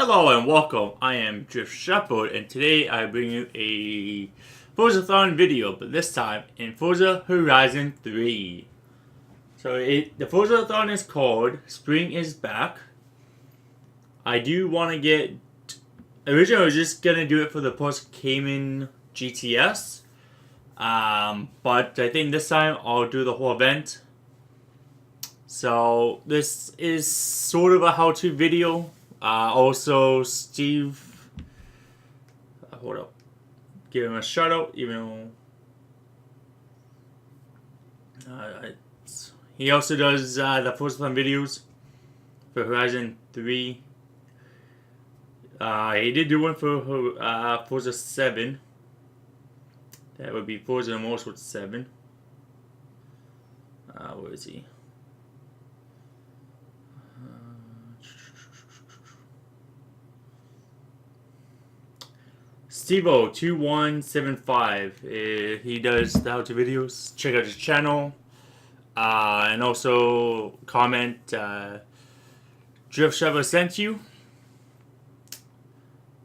Hello and welcome. I am Drift Shepherd, and today I bring you a FORZATHON video, but this time in Forza Horizon 3. So the FORZATHON is called Spring is Back. I do want to get... Originally I was just going to do it for the Porsche GTS. But I think this time I'll do the whole event. So this is sort of a how-to video. Also, Steve, hold up, give him a shout out, even though he also does the FORZATHON videos for Horizon 3. He did do one for Forza 7. That would be Forza Motorsport 7. Where is he? Stevo2175. He does the how-to videos. Check out his channel. And also comment Drift Shepherd sent you.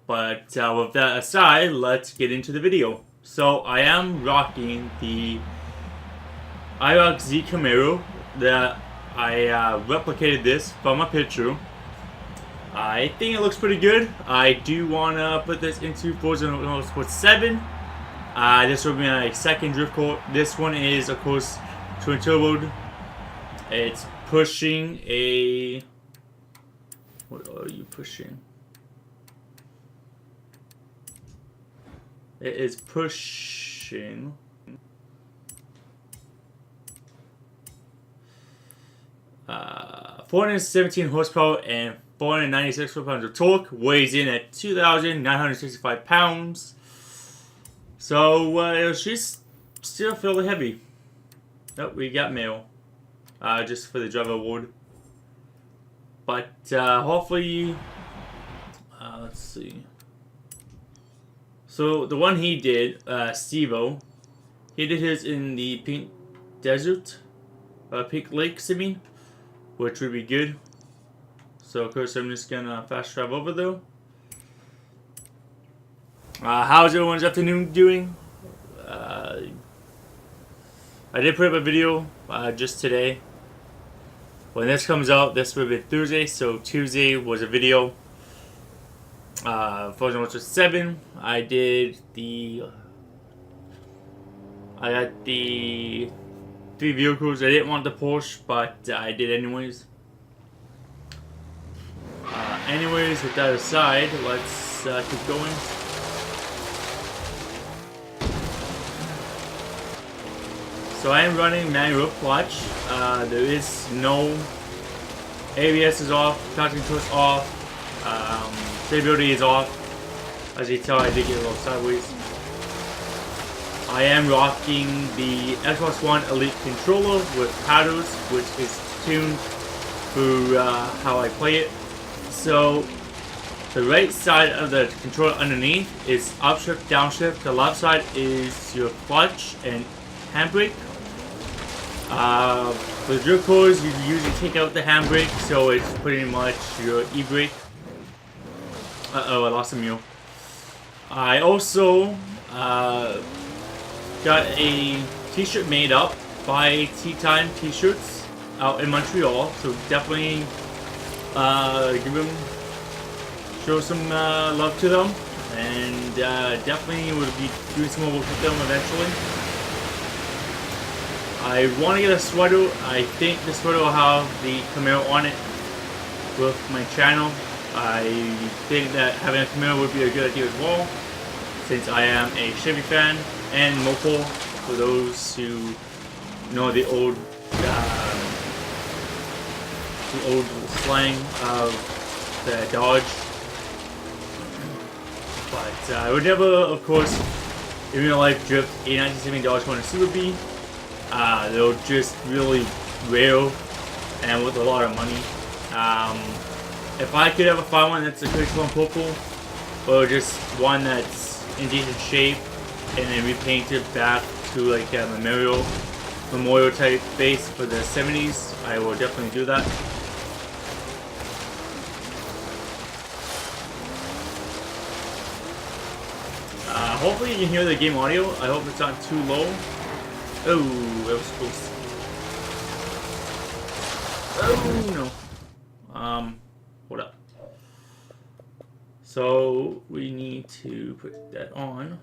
But with that aside, let's get into the video. So I am rocking the IROC Z Camaro that I replicated this from a picture. I think it looks pretty good. I do want to put this into Forza Motorsport 7. This will be my second drift course. This one is, of course, twin turboed. It's pushing a... What are you pushing? It is pushing... 417 horsepower and 496 foot-pounds of torque. Weighs in at 2,965 pounds. So she's still fairly heavy. Oh, we got mail. Just for the driver award. But hopefully, let's see. So the one he did, Stevo, he did his in the Pink Desert, Pink Lakes, I mean, which would be good. So of course I'm just gonna fast travel over there. How's everyone's afternoon doing? I did put up a video just today. When this comes out, this will be Thursday, so Tuesday was a video. Forza Motorsport 7. I got the 3 vehicles. I didn't want the Porsche, but I did anyways. Anyways, with that aside, let's keep going. So I am running manual clutch. There is no ABS is off, traction control is off, stability is off. As you can tell, I did get a little sideways. I am rocking the Xbox One Elite controller with paddles, which is tuned for how I play it. So the right side of the controller underneath is upshift, downshift. The left side is your clutch and handbrake. For the drift course, you usually take out the handbrake, so it's pretty much your e-brake. Uh-oh, I lost a mule. I also got a t-shirt made up by Tea Time T-shirts out in Montreal, so definitely show some love to them, and definitely will be doing some more work with them eventually. I want to get a sweater. I think the sweater will have the Camaro on it with my channel. I think that having a Camaro would be a good idea as well, since I am a Chevy fan, and Mopo, for those who know the old slang of the Dodge. But I would never, of course, in real life, drift a 1970 Dodge 1 Super B. They're just really rare and with a lot of money. If I could ever find one that's a crystal and purple, or just one that's in decent shape, and then repaint it back to like a memorial type base for the 70s, I will definitely do that. hopefully you can hear the game audio. I hope it's not too low. Oh, that was close. Oh no. Hold up. So we need to put that on.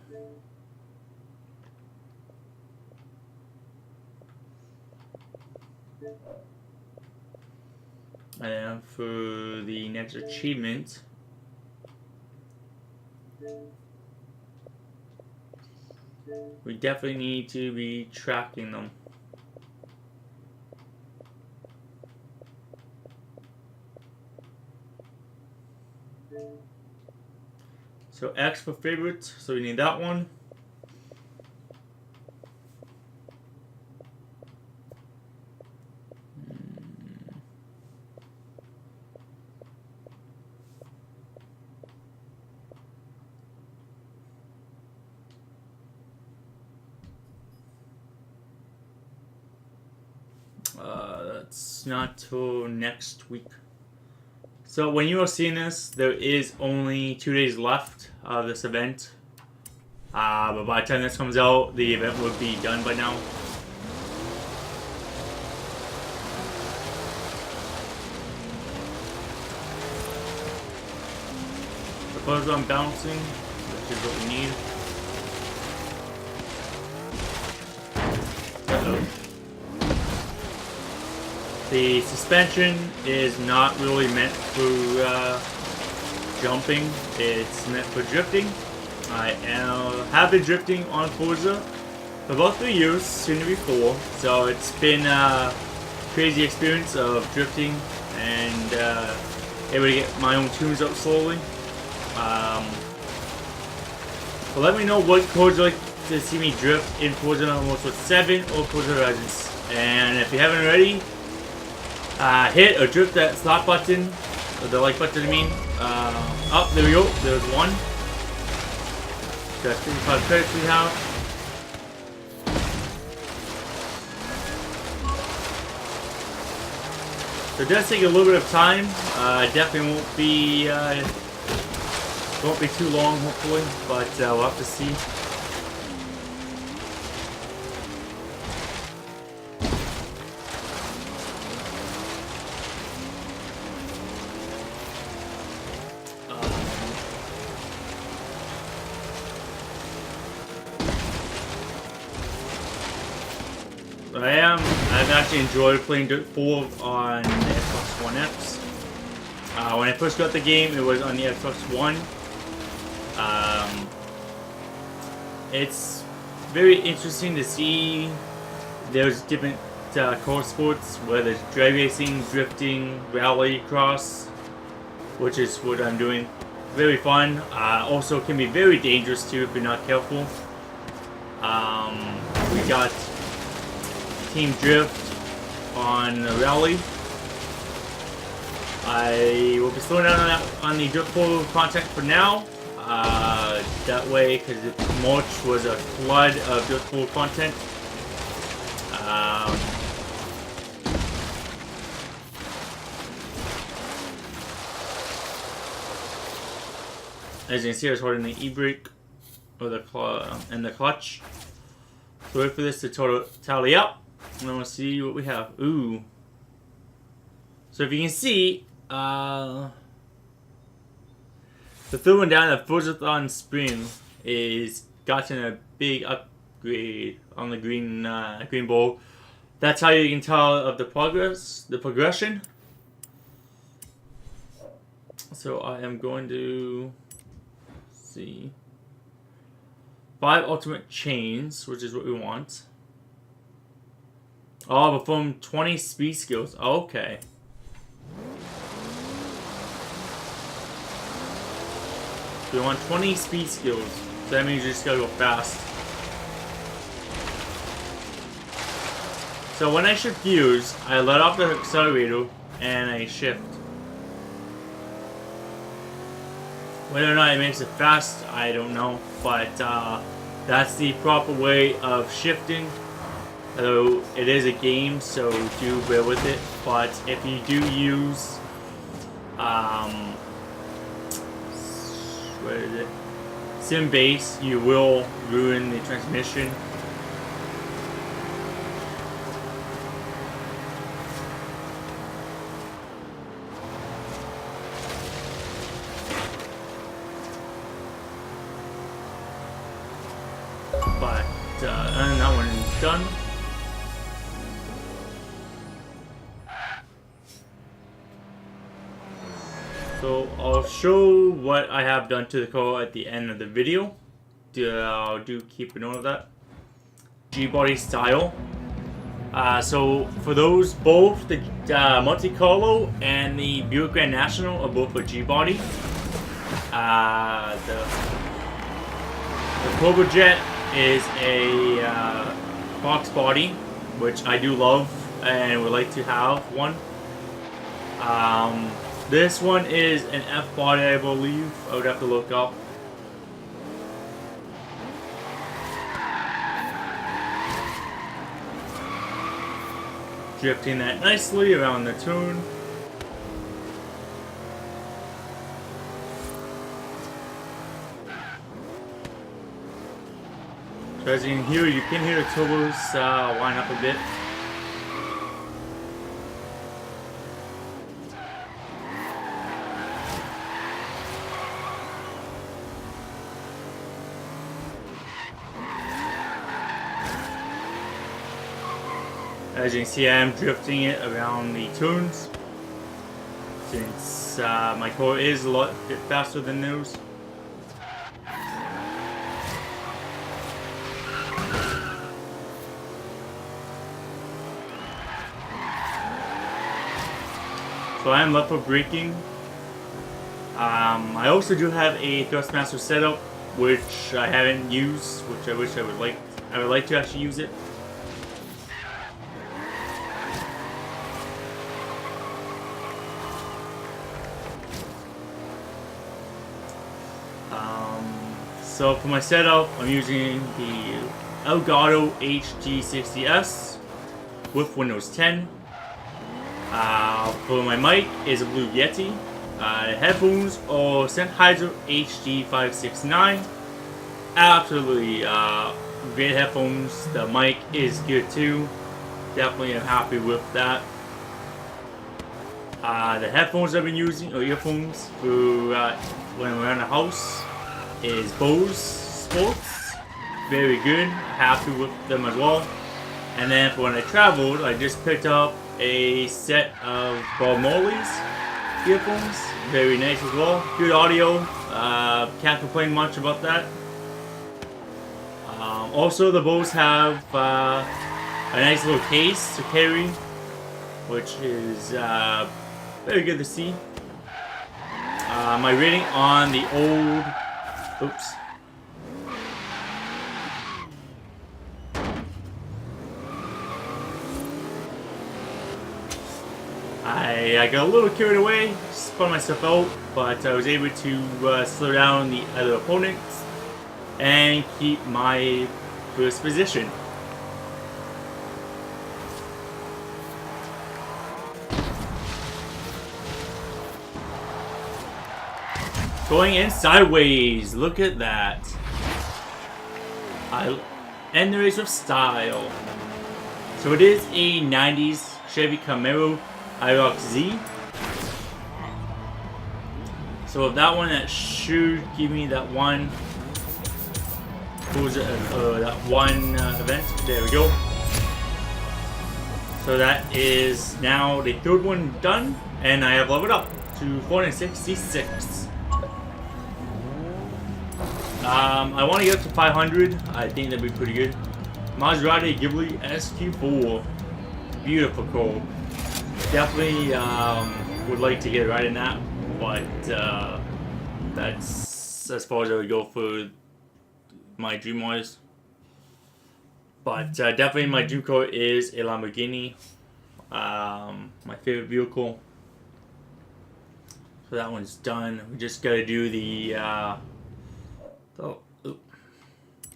And for the next achievement, we definitely need to be tracking them. So X for favorites, so we need that one. That's not till next week. So when you are seeing this, there is only 2 days left of this event. But by the time this comes out, the event would be done by now. Suppose I'm bouncing, which is what we need. Uh-oh. The suspension is not really meant for jumping, it's meant for drifting. I have been drifting on Forza for about 3 years, soon to be 4, so it's been a crazy experience of drifting and able to get my own tunes up slowly. But let me know what codes you'd like to see me drift in Forza Motorsport 7 or Forza Horizons. And if you haven't already, hit or drift that slot button, or the like button I mean. Oh, there we go, there's one. Got 55 credits we have. So it does take a little bit of time. Definitely won't be too long, hopefully, but we'll have to see. I've actually enjoyed playing Dirt 4 on the Xbox One X. When I first got the game, it was on the Xbox One. It's very interesting to see there's different car sports, whether it's drag racing, drifting, rally, cross, which is what I'm doing. Very fun. Also can be very dangerous too if you're not careful. We got Team Drift on the rally. I will be slowing down on that on the Dirt 4 content for now. That way, because March was a flood of Dirt 4 content. As you can see, I was holding the e-brake or the clutch. So wait for this to tally up. And then we'll see what we have. Ooh. So if you can see, the third one down, the FORZATHON spring is gotten a big upgrade on the green ball. That's how you can tell of the progression. So I am going to see 5 ultimate chains, which is what we want. Oh, perform 20 speed skills. Okay. So we want 20 speed skills. So that means you just gotta go fast. So when I shift gears, I let off the accelerator and I shift. Whether or not it makes it fast, I don't know. But that's the proper way of shifting. Although it is a game, so do bear with it. But if you do use, what is it? sim base, you will ruin the transmission. But and that one is done. So I'll show what I have done to the car at the end of the video. Do keep a note of that. G-body style. So for those, both the Monte Carlo and the Buick Grand National are both a G-body. The Cobra Jet is a box body, which I do love and would like to have one. This one is an F body, I believe. I would have to look up. Drifting that nicely around the tune. So as you can hear the turbos wind up a bit. As you can see, I am drifting it around the tunes, since my car is a bit faster than those. So I am left for braking. I also do have a Thrustmaster setup, which I haven't used, which I wish I would like to actually use it. So for my setup, I'm using the Elgato HD60S with Windows 10. For my mic is a Blue Yeti. Headphones are Sennheiser HD569. Absolutely great headphones. The mic is good too. Definitely am happy with that. The headphones I've been using, or earphones, for when I'm around the house, is Bose Sports. Very good. Happy with them as well. And then for when I traveled, I just picked up a set of Bob Marley's earphones. Very nice as well. Good audio. Can't complain much about that. Also, the Bose have a nice little case to carry, which is very good to see. My rating on the old... Oops. I got a little carried away, spun myself out, but I was able to slow down the other opponents and keep my first position. Going in sideways, look at that. I end the race with style. So it is a 90s Chevy Camaro IROC Z. So with that one, that should give me that one. Forza, that one event. There we go. So that is now the third one done, and I have leveled up to 466. I want to get up to 500. I think that'd be pretty good. Maserati Ghibli SQ4. Beautiful car. Definitely would like to get right in that, but that's as far as I would go for my dream wise. But definitely my dream car is a Lamborghini. My favorite vehicle. So that one's done. We just gotta do the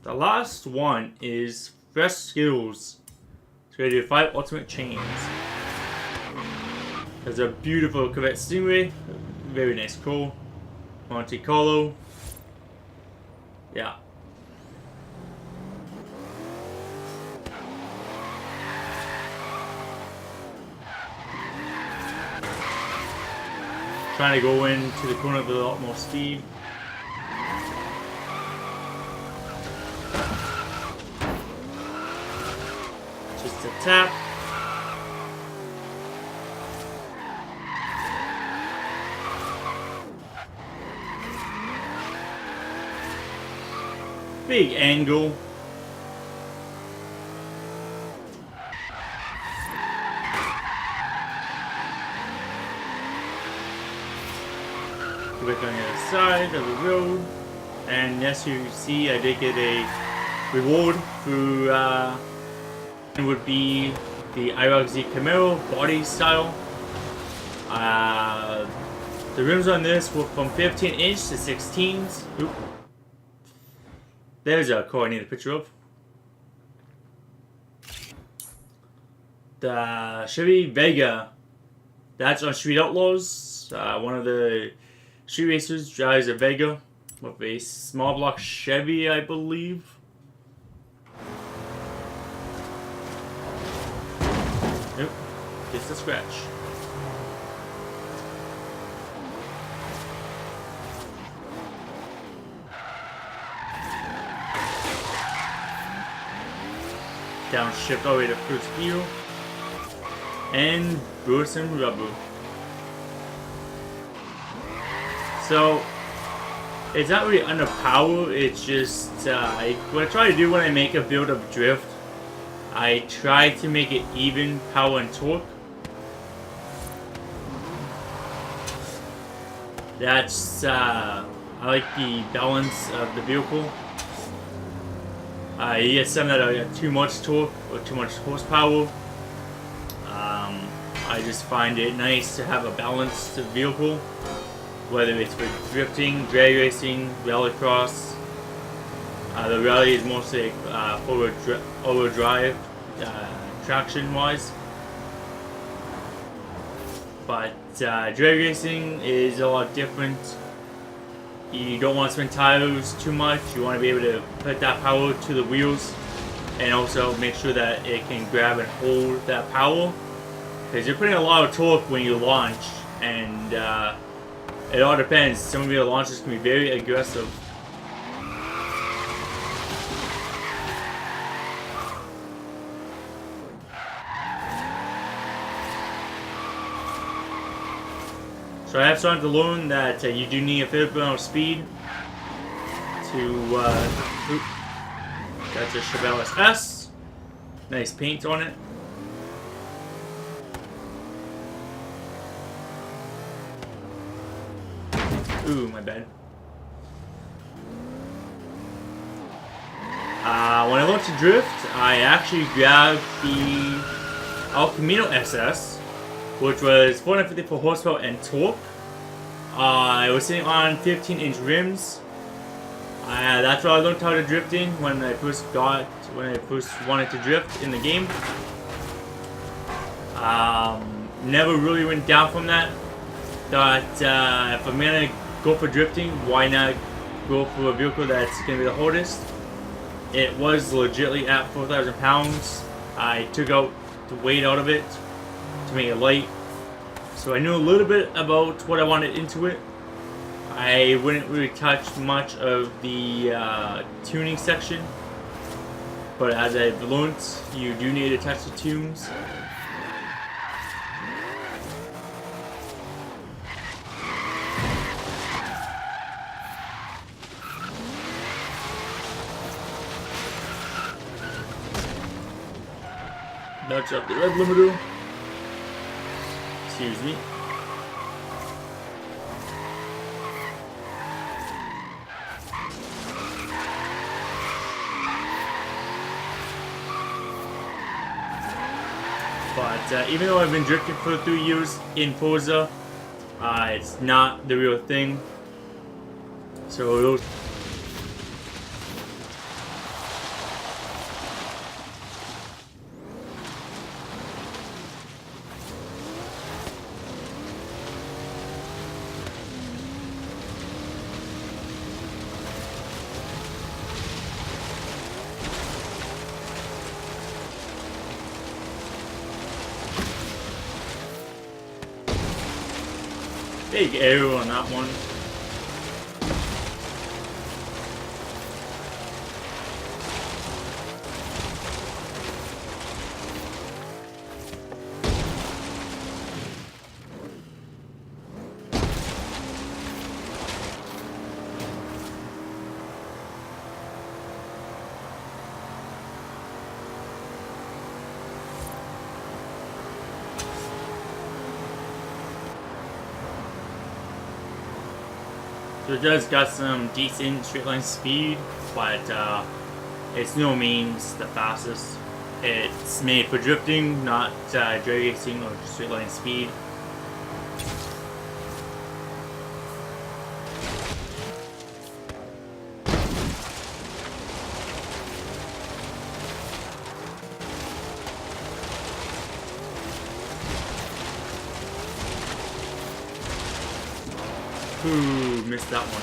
last one is Fresh Skills. So we're gonna do 5 ultimate chains. There's a beautiful Corvette Stingray, very nice car. Monte Carlo. Yeah. Trying to go into the corner with a lot more speed. Just a tap. Big angle. Quick on the other side of the road, and as you see, I did get a reward through it would be the IROC Z Camaro body style. The rims on this were from 15-inch to 16s. Oop. There's a car I need a picture of. The Chevy Vega. That's on Street Outlaws. One of the street racers drives a Vega with a small block Chevy, I believe. Nope, just a scratch. Downshift all the way to cruise view. And boost and rubber. So, it's not really under power, it's just, what I try to do when I make a build of drift, I try to make it even power and torque. That's, I like the balance of the vehicle. You get some that are too much torque or too much horsepower. I just find it nice to have a balanced vehicle, whether it's for drifting, drag racing, rallycross. The rally is mostly four-wheel drive, traction-wise. But drag racing is a lot different. You don't want to spin tires too much. You want to be able to put that power to the wheels and also make sure that it can grab and hold that power. Because you're putting a lot of torque when you launch, and it all depends. Some of your launches can be very aggressive. So I have started to learn that you do need a fair amount of speed to, that's a Chevelle S. Nice paint on it. Ooh, my bad. When I learned to drift, I actually grabbed the El Camino SS, which was 454 horsepower and torque. I was sitting on 15-inch rims. That's what I learned how to drift in when I first wanted to drift in the game. Never really went down from that. Thought if I'm gonna go for drifting, why not go for a vehicle that's gonna be the hardest? It was legitimately at 4,000 pounds. I took out the weight out of it to make it light. So I knew a little bit about what I wanted into it. I wouldn't really touch much of the tuning section, but as I've learned, you do need to touch the tunes. Nudge up the red limiter. Excuse me. But even though I've been drifting for 3 years in Forza, it's not the real thing. So those. Big arrow on that one. So it does got some decent straight line speed, but it's no means the fastest. It's made for drifting, not drag racing or straight line speed. Ooh, missed that one.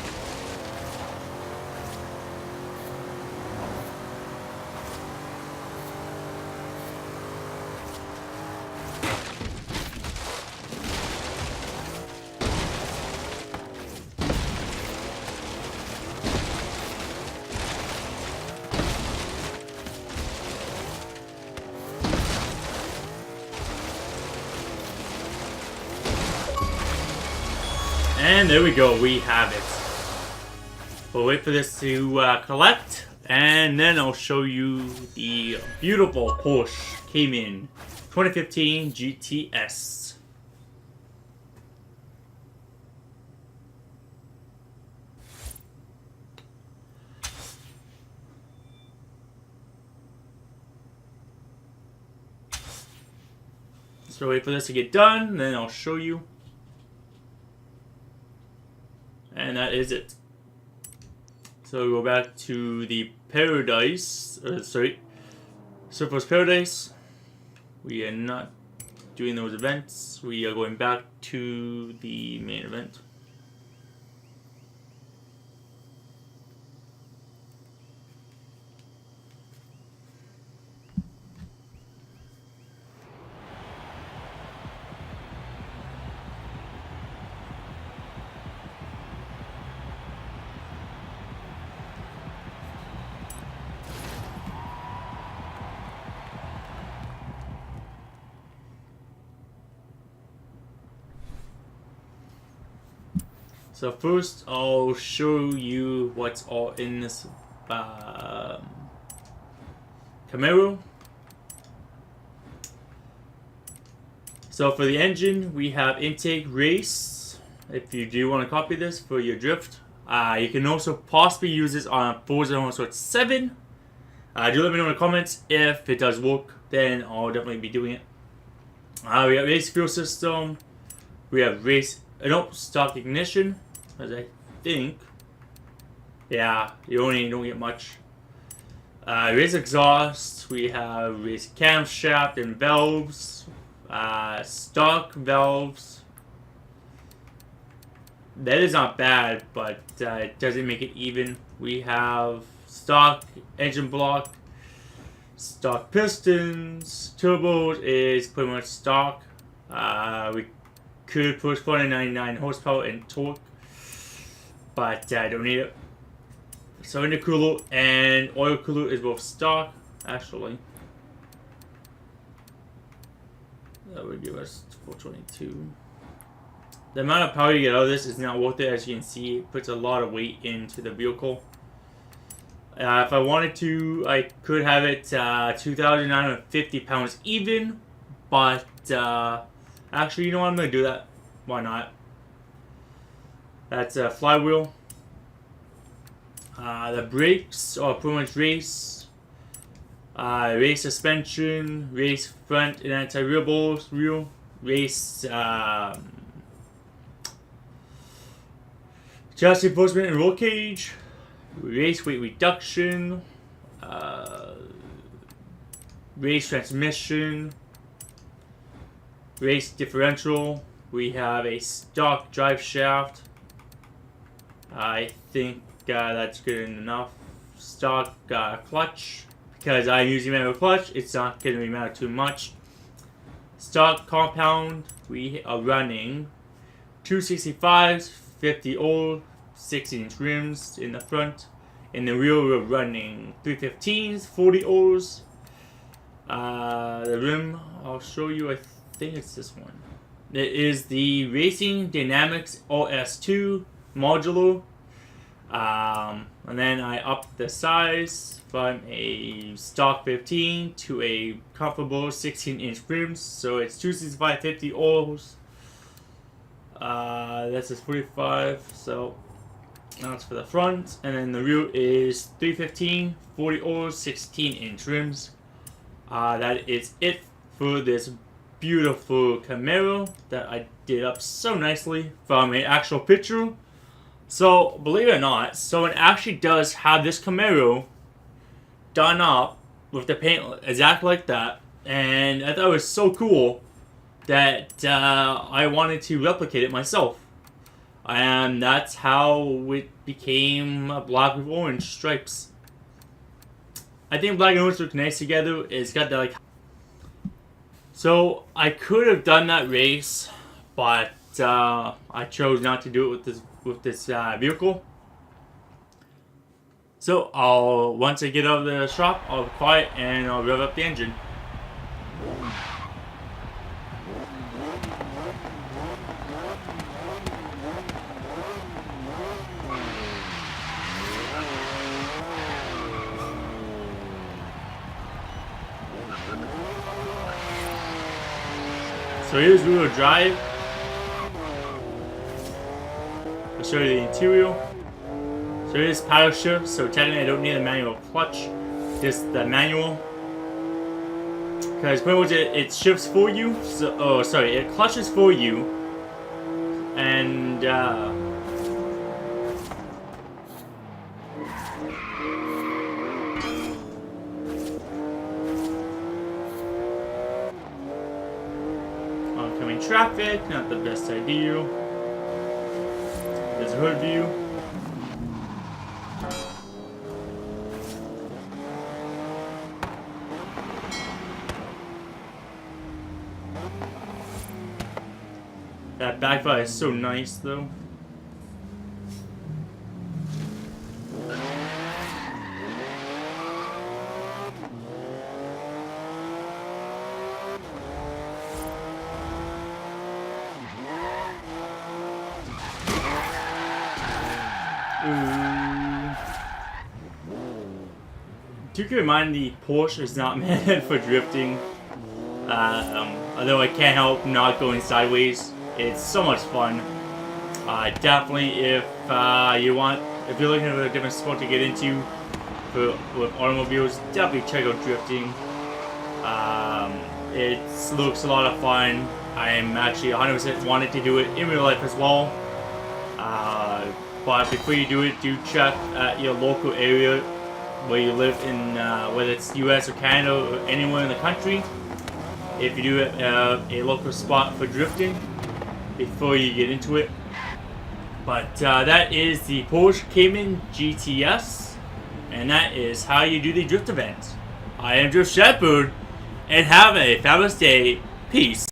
And there we go, we have it. We'll wait for this to collect, and then I'll show you the beautiful Porsche Cayman 2015 GTS. So wait for this to get done, then I'll show you. And that is it. So we go back to the Paradise, Surfers Paradise. We are not doing those events. We are going back to the main event. So first, I'll show you what's all in this Camaro. So for the engine, we have intake race. If you do want to copy this for your drift, you can also possibly use this on FORZATHON 7. Do let me know in the comments if it does work. Then I'll definitely be doing it. We have race fuel system. We have race stock ignition, as I think. Yeah, you only don't get much. Race exhaust. We have race camshaft and valves. Stock valves. That is not bad, but it doesn't make it even. We have stock engine block, stock pistons, turbos is pretty much stock. We could push 499 horsepower and torque, but I don't need it. So intercooler and oil cooler is both stock, actually. That would give us 422. The amount of power you get out of this is not worth it. As you can see, it puts a lot of weight into the vehicle. If I wanted to, I could have it 2,950 pounds even, but actually, you know what? I'm going to do that. Why not? That's a flywheel. The brakes are pretty much race. Race suspension, race front and anti-rear balls, wheel, race chassis reinforcement and roll cage, race weight reduction, race transmission, race differential. We have a stock drive shaft. I think that's good enough. Stock clutch, because I'm using manual clutch, it's not going to matter too much. Stock compound, we are running 265s, 50 old, 16-inch rims in the front. In the rear, we're running 315s, 40 olds. The rim, I'll show you, I think it's this one. It is the Racing Dynamics OS2 modular. And then I upped the size from a stock 15 to a comfortable 16-inch rims. So it's 265, 50 olds. That's a 45. So that's for the front. And then the rear is 315, 40 olds, 16-inch rims. That is it for this beautiful Camaro that I did up so nicely from an actual picture. So, believe it or not, so it actually does have this Camaro done up with the paint exactly like that. And I thought it was so cool that I wanted to replicate it myself. And that's how it became a black with orange stripes. I think black and orange look nice together. It's got that like... So, I could have done that race, but I chose not to do it with this vehicle. So, once I get out of the shop, I'll be quiet and I'll rev up the engine. So here's rear drive. I'll show you the interior. So here's paddle shift. So technically I don't need a manual clutch, just the manual. Because pretty much it shifts for you. So, it clutches for you. And oncoming traffic, not the best idea. There's a hood view. That backfire is so nice though. To keep in mind, the Porsche is not meant for drifting. Although I can't help not going sideways. It's so much fun. Definitely, if you're looking for a different sport to get into with automobiles, definitely check out drifting. It looks a lot of fun. I'm actually 100% wanted to do it in real life as well. But before you do it, do check at your local area where you live in, whether it's US or Canada or anywhere in the country. If you do a local spot for drifting before you get into it. But that is the Porsche Cayman GTS, and that is how you do the drift event. I am Drift Shepherd, and have a fabulous day. Peace.